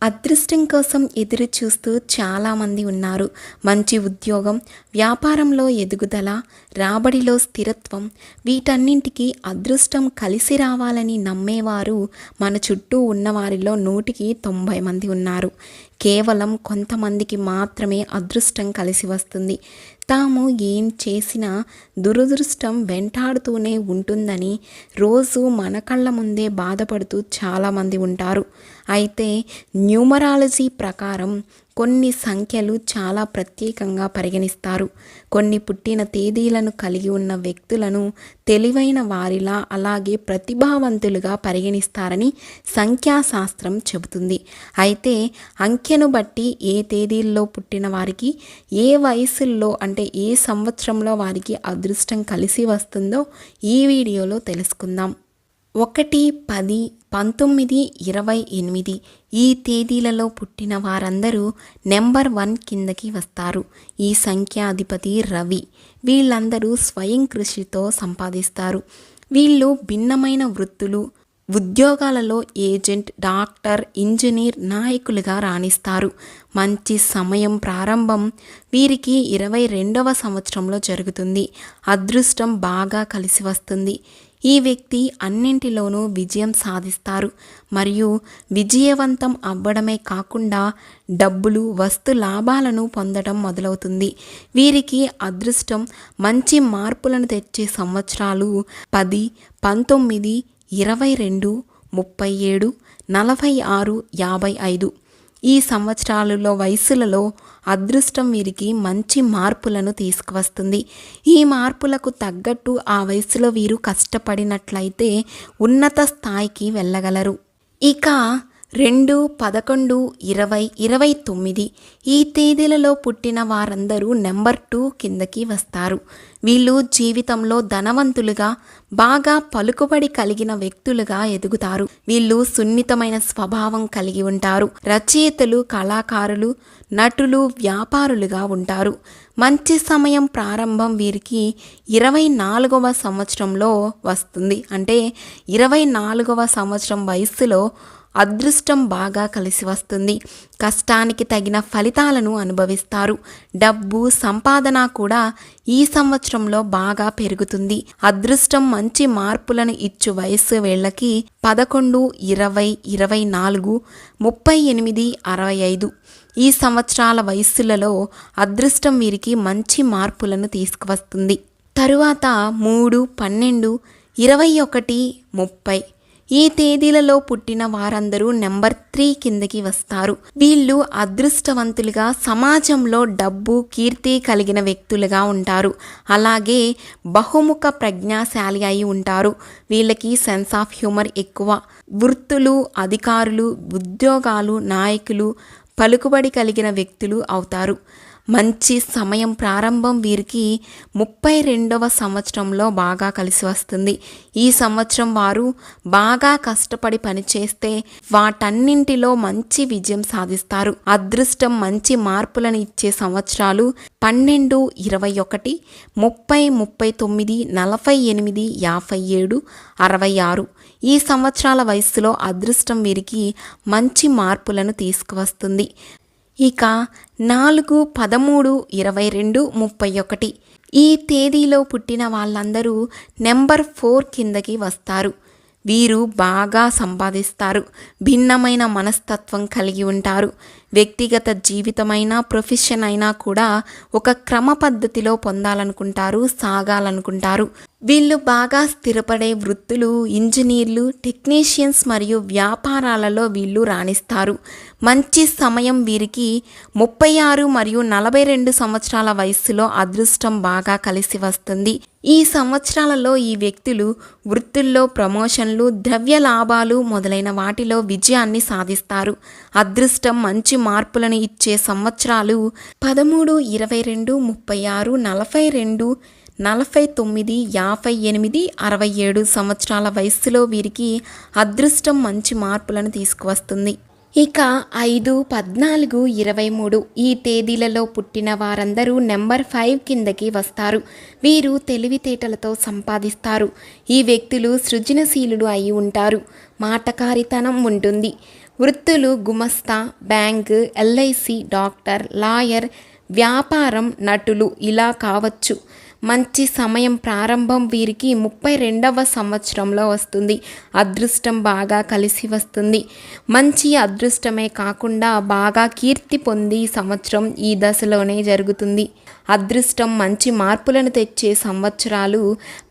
అదృష్టం కోసం ఎదురు చూస్తూ చాలామంది ఉన్నారు. మంచి ఉద్యోగం, వ్యాపారంలో ఎదుగుదల, రాబడిలో స్థిరత్వం, వీటన్నింటికి అదృష్టం కలిసి రావాలని నమ్మేవారు మన చుట్టూ ఉన్నవారిలో 100కి 90 మంది ఉన్నారు. కేవలం కొంతమందికి మాత్రమే అదృష్టం కలిసి వస్తుంది. తాము ఏం చేసినా దురదృష్టం వెంటాడుతూనే ఉంటుందని రోజు మన కళ్ళ ముందే బాధపడుతూ చాలామంది ఉంటారు. అయితే న్యూమరాలజీ ప్రకారం కొన్ని సంఖ్యలు చాలా ప్రత్యేకంగా పరిగణిస్తారు. కొన్ని పుట్టిన తేదీలను కలిగి ఉన్న వ్యక్తులను తెలివైన వారిలా, అలాగే ప్రతిభావంతులుగా పరిగణిస్తారని సంఖ్యాశాస్త్రం చెబుతుంది. అయితే అంకెను బట్టి ఏ తేదీల్లో పుట్టిన వారికి ఏ వయసుల్లో అంటే ఏ సంవత్సరంలో వారికి అదృష్టం కలిసి వస్తుందో ఈ వీడియోలో తెలుసుకుందాం. 1, 10, 19, 28 ఈ తేదీలలో పుట్టిన వారందరూ నెంబర్ 1 కిందకి వస్తారు. ఈ సంఖ్యాధిపతి రవి. వీళ్ళందరూ స్వయం కృషితో సంపాదిస్తారు. వీళ్ళు భిన్నమైన వృత్తులు, ఉద్యోగాలలో ఏజెంట్, డాక్టర్, ఇంజనీర్, నాయకులుగా రాణిస్తారు. మంచి సమయం ప్రారంభం వీరికి 22వ సంవత్సరంలో జరుగుతుంది. అదృష్టం బాగా కలిసి వస్తుంది. ఈ వ్యక్తి అన్నింటిలోనూ విజయం సాధిస్తారు మరియు విజయవంతం అవ్వడమే కాకుండా డబ్బులు, వస్తు లాభాలను పొందడం మొదలవుతుంది. వీరికి అదృష్టం మంచి మార్పులను తెచ్చే సంవత్సరాలు 10, 19, 22, 37, 46, 55. ఈ సంవత్సరాలలో వయసులలో అదృష్టం వీరికి మంచి మార్పులను తీసుకువస్తుంది. ఈ మార్పులకు తగ్గట్టు ఆ వయసులో వీరు కష్టపడినట్లయితే ఉన్నత స్థాయికి వెళ్ళగలరు. ఇక 2, 11, 20, 29 ఈ తేదీలలో పుట్టిన వారందరూ నెంబర్ 2 కిందకి వస్తారు. వీళ్ళు జీవితంలో ధనవంతులుగా, బాగా పలుకుబడి కలిగిన వ్యక్తులుగా ఎదుగుతారు. వీళ్ళు సున్నితమైన స్వభావం కలిగి ఉంటారు. రచయితలు, కళాకారులు, నటులు, వ్యాపారులుగా ఉంటారు. మంచి సమయం ప్రారంభం వీరికి 24వ సంవత్సరంలో వస్తుంది. అంటే 24వ సంవత్సరం వయస్సులో అదృష్టం బాగా కలిసి వస్తుంది. కష్టానికి తగిన ఫలితాలను అనుభవిస్తారు. డబ్బు, సంపాదన కూడా ఈ సంవత్సరంలో బాగా పెరుగుతుంది. అదృష్టం మంచి మార్పులను ఇచ్చు వయస్సు వేళ్ళకి 11, 20, 24, 38, 65 ఈ సంవత్సరాల వయస్సులలో అదృష్టం వీరికి మంచి మార్పులను తీసుకువస్తుంది. తరువాత 3, 12, 21, 30 ఈ తేదీలలో పుట్టిన వారందరూ నెంబర్ 3 కిందకి వస్తారు. వీళ్ళు అదృష్టవంతులుగా, సమాజంలో డబ్బు, కీర్తి కలిగిన వ్యక్తులుగా ఉంటారు. అలాగే బహుముఖ ప్రజ్ఞాశాలి అయి ఉంటారు. వీళ్ళకి సెన్స్ ఆఫ్ హ్యూమర్ ఎక్కువ. వృత్తులు, అధికారులు, ఉద్యోగాలు, నాయకులు, పలుకుబడి కలిగిన వ్యక్తులు అవుతారు. మంచి సమయం ప్రారంభం వీరికి 32వ సంవత్సరంలో బాగా కలిసి వస్తుంది. ఈ సంవత్సరం వారు బాగా కష్టపడి పనిచేస్తే వాటన్నింటిలో మంచి విజయం సాధిస్తారు. అదృష్టం మంచి మార్పులను ఇచ్చే సంవత్సరాలు 12, 21, 30, 39, 48, 57, 66 ఈ సంవత్సరాల వయస్సులో అదృష్టం వీరికి మంచి మార్పులను తీసుకువస్తుంది. ఇక 4, 13, 22, 31 ఈ తేదీలో పుట్టిన వాళ్ళందరూ నెంబర్ 4 కిందకి వస్తారు. వీరు బాగా సంపాదిస్తారు. భిన్నమైన మనస్తత్వం కలిగి ఉంటారు. వ్యక్తిగత జీవితమైనా, ప్రొఫెషన్ అయినా కూడా ఒక క్రమ పద్ధతిలో పొందాలనుకుంటారు, సాగాలనుకుంటారు. వీళ్ళు బాగా స్థిరపడే వృత్తులు, ఇంజనీర్లు, టెక్నీషియన్స్ మరియు వ్యాపారాలలో వీళ్ళు రాణిస్తారు. మంచి సమయం వీరికి 36 మరియు 42 సంవత్సరాల వయస్సులో అదృష్టం బాగా కలిసి వస్తుంది. ఈ సంవత్సరాలలో ఈ వ్యక్తులు వృత్తుల్లో ప్రమోషన్లు, ద్రవ్య లాభాలు మొదలైన వాటిలో విజయాన్ని సాధిస్తారు. అదృష్టం మంచి మార్పులను ఇచ్చే సంవత్సరాలు 13, 22, 36, 42, 49, 58, 67 సంవత్సరాల వయస్సులో వీరికి అదృష్టం మంచి మార్పులను తీసుకువస్తుంది. ఇక 5, 14, 23 ఈ తేదీలలో పుట్టిన వారందరూ నెంబర్ 5 కిందకి వస్తారు. వీరు తెలివితేటలతో సంపాదిస్తారు. ఈ వ్యక్తులు సృజనశీలుడు అయి ఉంటారు. మాటకారితనం ఉంటుంది. వృత్తులు గుమస్తా, బ్యాంకు, ఎల్ఐసి, డాక్టర్, లాయర్, వ్యాపారం, నటులు ఇలా కావచ్చు. మంచి సమయం ప్రారంభం వీరికి 32వ సంవత్సరంలో వస్తుంది. అదృష్టం బాగా కలిసి వస్తుంది. మంచి అదృష్టమే కాకుండా బాగా కీర్తి పొంది సంవత్సరం ఈ దశలోనే జరుగుతుంది. అదృష్టం మంచి మార్పులను తెచ్చే సంవత్సరాలు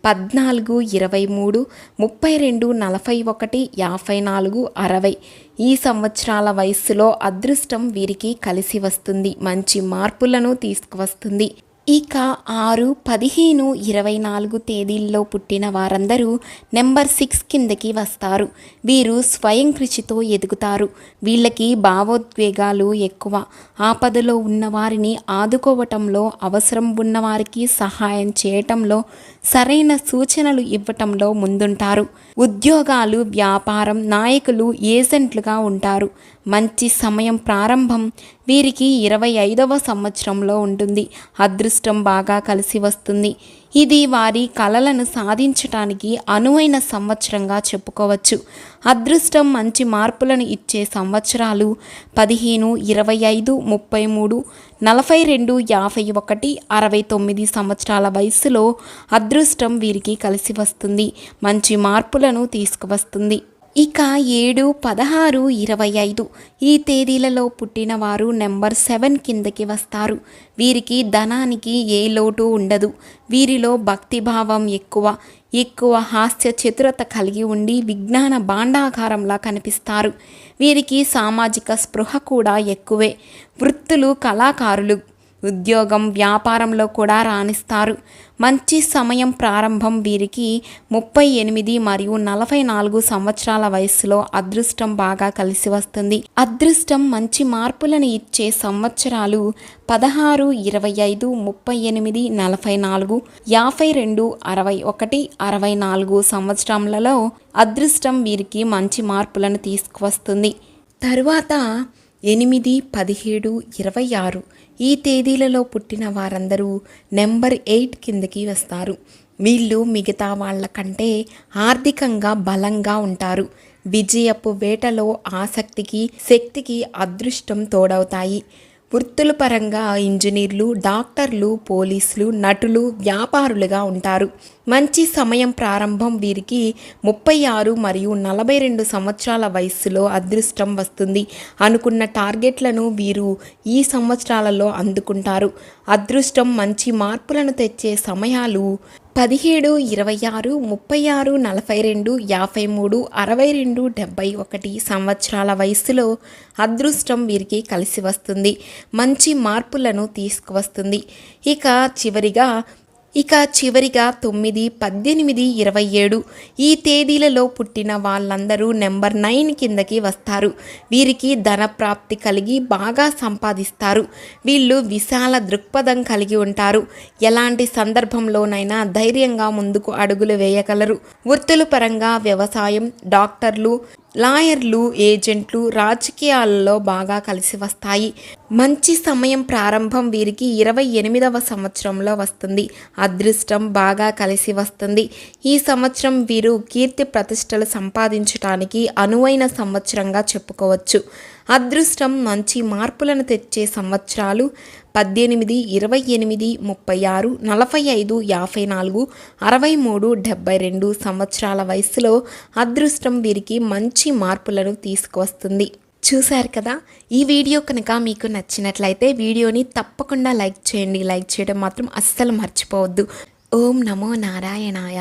14, 23, 32, 41, 54, 60. ఈ సంవత్సరాల వయస్సులో అదృష్టం వీరికి కలిసి వస్తుంది. మంచి మార్పులను తీసుకువస్తుంది. ఇక 6, 15, 24 తేదీల్లో పుట్టిన వారందరూ నెంబర్ 6 కిందకి వస్తారు. వీరు స్వయం కృషితో ఎదుగుతారు. వీళ్ళకి భావోద్వేగాలు ఎక్కువ. ఆపదలో ఉన్నవారిని ఆదుకోవటంలో, అవసరం ఉన్నవారికి సహాయం చేయటంలో, సరైన సూచనలు ఇవ్వటంలో ముందుంటారు. ఉద్యోగాలు, వ్యాపారం, నాయకులు, ఏజెంట్లుగా ఉంటారు. మంచి సమయం ప్రారంభం వీరికి 25వ సంవత్సరంలో ఉంటుంది. అదృష్టం బాగా కలిసి వస్తుంది. ఇది వారి కలలను సాధించటానికి అనువైన సంవత్సరంగా చెప్పుకోవచ్చు. అదృష్టం మంచి మార్పులను ఇచ్చే సంవత్సరాలు 15, 25, 33, 42, 51, 69 సంవత్సరాల వయస్సులో అదృష్టం వీరికి కలిసి వస్తుంది. మంచి మార్పులను తీసుకువస్తుంది. ఇక 7, 16, 25 ఈ తేదీలలో పుట్టిన వారు నెంబర్ 7 కిందకి వస్తారు. వీరికి ధనానికి ఏ లోటు ఉండదు. వీరిలో భక్తిభావం ఎక్కువ హాస్య చతురత కలిగి ఉండి విజ్ఞాన భాండాగారంలా కనిపిస్తారు. వీరికి సామాజిక స్పృహ కూడా ఎక్కువే. వృత్తులు కళాకారులు. ఉద్యోగం, వ్యాపారంలో కూడా రాణిస్తారు. మంచి సమయం ప్రారంభం వీరికి 38 మరియు 44 సంవత్సరాల వయస్సులో అదృష్టం బాగా కలిసి వస్తుంది. అదృష్టం మంచి మార్పులను ఇచ్చే సంవత్సరాలు 16, 25, 38, 44, 52, 61, 64 సంవత్సరాలలో అదృష్టం వీరికి మంచి మార్పులను తీసుకువస్తుంది. తరువాత 8, 17, 26 ఈ తేదీలలో పుట్టిన వారందరూ నెంబర్ 8 కిందకి వస్తారు. వీళ్ళు మిగతా వాళ్ళ కంటే ఆర్థికంగా బలంగా ఉంటారు. విజయపు వేటలో ఆసక్తికి, శక్తికి అదృష్టం తోడవుతాయి. వృత్తుల పరంగా ఇంజనీర్లు, డాక్టర్లు, పోలీసులు, నటులు, వ్యాపారులుగా ఉంటారు. మంచి సమయం ప్రారంభం వీరికి 36 మరియు 42 సంవత్సరాల వయస్సులో అదృష్టం వస్తుంది. అనుకున్న టార్గెట్లను వీరు ఈ సంవత్సరాలలో అందుకుంటారు. అదృష్టం మంచి మార్పులను తెచ్చే సమయాలు 17, 26, 36, 42, 53, 62, 71 సంవత్సరాల వయస్సులో అదృష్టం వీరికి కలిసి వస్తుంది. మంచి మార్పులను తీసుకువస్తుంది. ఇక చివరిగా 9, 18, 27 ఈ తేదీలలో పుట్టిన వాళ్ళందరూ నెంబర్ 9 కిందకి వస్తారు. వీరికి ధనప్రాప్తి కలిగి బాగా సంపాదిస్తారు. వీళ్ళు విశాల దృక్పథం కలిగి ఉంటారు. ఎలాంటి సందర్భంలోనైనా ధైర్యంగా ముందుకు అడుగులు వేయగలరు. వృత్తుల పరంగా వ్యవసాయం, డాక్టర్లు, లాయర్లు, ఏజెంట్లు, రాజకీయాలలో బాగా కలిసి వస్తాయి. మంచి సమయం ప్రారంభం వీరికి 28వ సంవత్సరంలో వస్తుంది. అదృష్టం బాగా కలిసి వస్తుంది. ఈ సంవత్సరం వీరు కీర్తి ప్రతిష్టలు సంపాదించడానికి అనువైన సంవత్సరంగా చెప్పుకోవచ్చు. అదృష్టం మంచి మార్పులను తెచ్చే సంవత్సరాలు 18, 28, 36, 45, 54, 63, 72 సంవత్సరాల వయసులో అదృష్టం వీరికి మంచి మార్పులను తీసుకువస్తుంది. చూశారు కదా, ఈ వీడియో కనుక మీకు నచ్చినట్లయితే వీడియోని తప్పకుండా లైక్ చేయండి. లైక్ చేయడం మాత్రం అస్సలు మర్చిపోవద్దు. ఓం నమో నారాయణాయ.